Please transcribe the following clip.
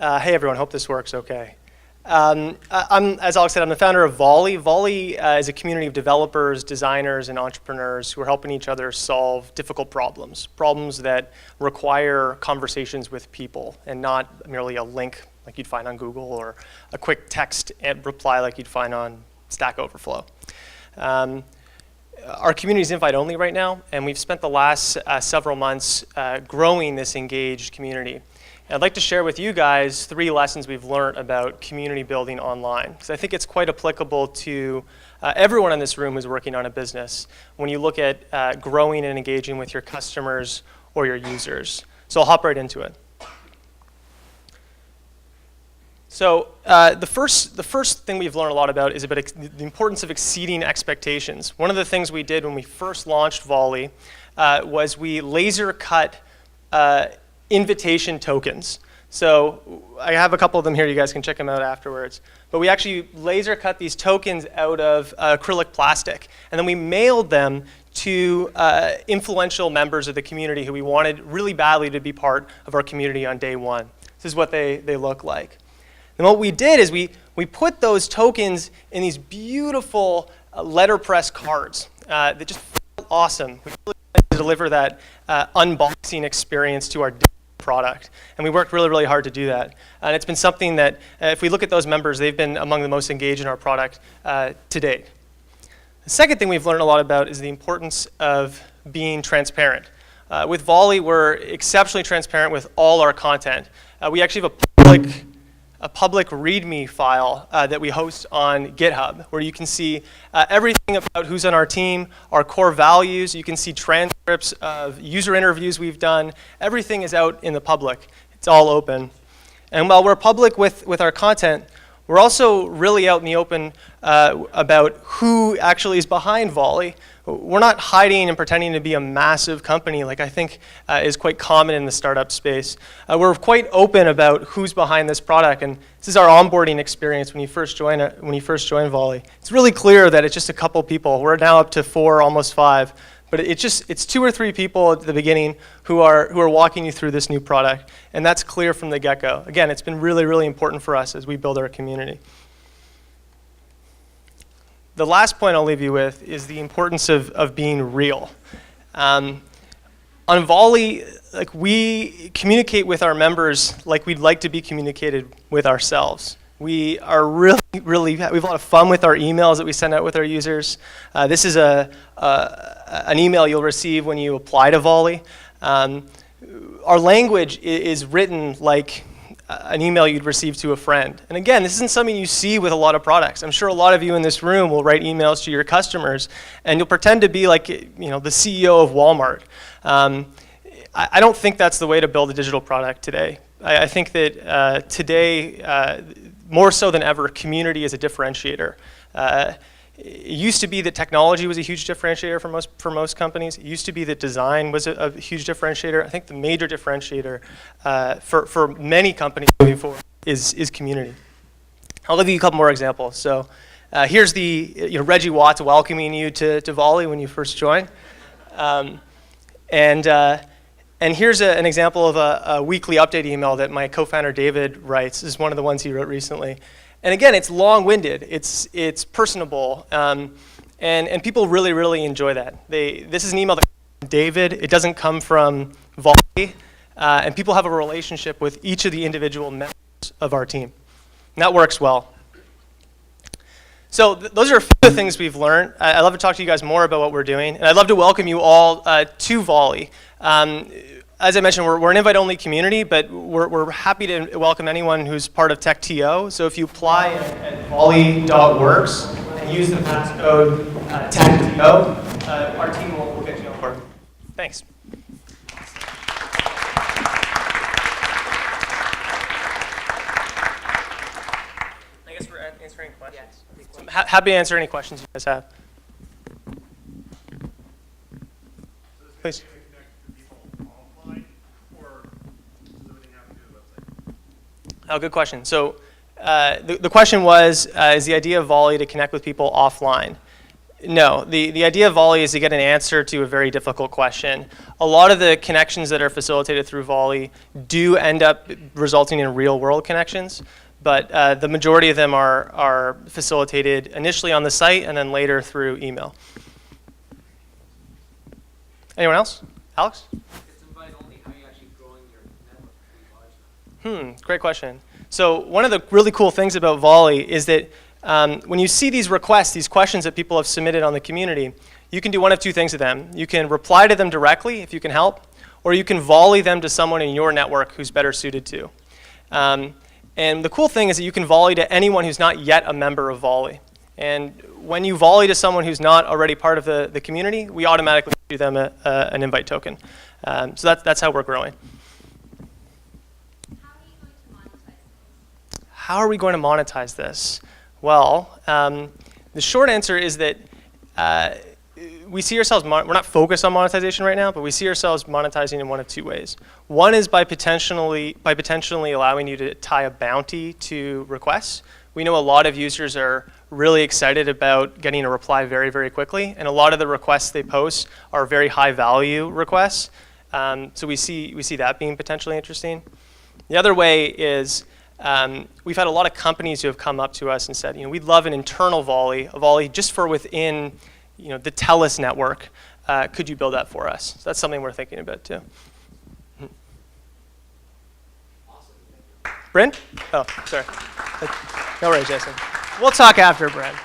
Hey everyone, hope this works okay. As Alex said, I'm the founder of Volley. Volley is a community of developers, designers, and entrepreneurs who are helping each other solve difficult problems that require conversations with people and not merely a link like you'd find on Google or a quick text reply like you'd find on Stack Overflow. Our community is invite only right now, and we've spent the last several months growing this engaged community. I'd like to share with you guys 3 lessons we've learned about community building online, because I think it's quite applicable to everyone in this room who's working on a business when you look at growing and engaging with your customers or your users. So I'll hop right into it. So the first thing we've learned a lot about is about the importance of exceeding expectations. One of the things we did when we first launched Volley was we laser cut invitation tokens. So I have a couple of them here, you guys can check them out afterwards. But we actually laser cut these tokens out of acrylic plastic, and then we mailed them to influential members of the community who we wanted really badly to be part of our community on day one. This is what they look like. And what we did is we put those tokens in these beautiful letterpress cards that just felt awesome. We really wanted to deliver that unboxing experience to our product. And we worked really, really hard to do that. And it's been something that, if we look at those members, they've been among the most engaged in our product to date. The second thing we've learned a lot about is the importance of being transparent. With Volley, we're exceptionally transparent with all our content. We actually have a public README file that we host on GitHub, where you can see everything about who's on our team, our core values. You can see transcripts of user interviews we've done. Everything is out in the public. It's all open. And while we're public with our content, we're also really out in the open about who actually is behind Volley. We're not hiding and pretending to be a massive company like I think is quite common in the startup space. We're quite open about who's behind this product, and this is our onboarding experience when you first join Volley. It's really clear that it's just a couple people. We're now up to 4, almost 5, but it's 2 or 3 people at the beginning who are walking you through this new product, and that's clear from the get-go. Again, it's been really, really important for us as we build our community. The last point I'll leave you with is the importance of being real. On Volley, we communicate with our members like we'd like to be communicated with ourselves. We are we have a lot of fun with our emails that we send out with our users. This is an email you'll receive when you apply to Volley. Our language is written like an email you'd receive to a friend. And again, this isn't something you see with a lot of products. I'm sure a lot of you in this room will write emails to your customers, and you'll pretend to be like the CEO of Walmart. I don't think that's the way to build a digital product today. I think that today, more so than ever, community is a differentiator. It used to be that technology was a huge differentiator for most companies. It used to be that design was a huge differentiator. I think the major differentiator for many companies moving forward is community. I'll give you a couple more examples. So here's the Reggie Watts welcoming you to Volley when you first join. And here's an example of a weekly update email that my co-founder David writes. This is one of the ones he wrote recently. And again, it's long-winded, it's personable, and people really, really enjoy that. This is an email that comes from David. It doesn't come from Volley, and people have a relationship with each of the individual members of our team. And that works well. So those are a few of the things we've learned. I'd love to talk to you guys more about what we're doing, and I'd love to welcome you all to Volley. As I mentioned, we're an invite-only community, but we're happy to welcome anyone who's part of TechTO. So if you apply at volley.works and use the passcode TechTO, our team will get you on board. Thanks. I guess we're answering questions. So I'm happy to answer any questions you guys have. Please. Oh, good question. So the question was, is the idea of Volley to connect with people offline? No, the idea of Volley is to get an answer to a very difficult question. A lot of the connections that are facilitated through Volley do end up resulting in real world connections, but the majority of them are facilitated initially on the site and then later through email. Anyone else? Alex? It's invite only. How are you actually growing your network pretty large now? Great question. So one of the really cool things about Volley is that when you see these requests, these questions that people have submitted on the community, you can do one of two things with them. You can reply to them directly if you can help, or you can volley them to someone in your network who's better suited to. And the cool thing is that you can volley to anyone who's not yet a member of Volley. And when you volley to someone who's not already part of the community, we automatically issue them an invite token. So that's how we're growing. How are we going to monetize this? Well, the short answer is that we see ourselves, we're not focused on monetization right now, but we see ourselves monetizing in one of two ways. One is by potentially allowing you to tie a bounty to requests. We know a lot of users are really excited about getting a reply very, very quickly, and a lot of the requests they post are very high value requests. So we see that being potentially interesting. The other way is we've had a lot of companies who have come up to us and said, we'd love an internal Volley, a Volley just for within the TELUS network. Could you build that for us? So that's something we're thinking about too. Bryn? Oh, sorry. No worries, Jason. We'll talk after, Bryn.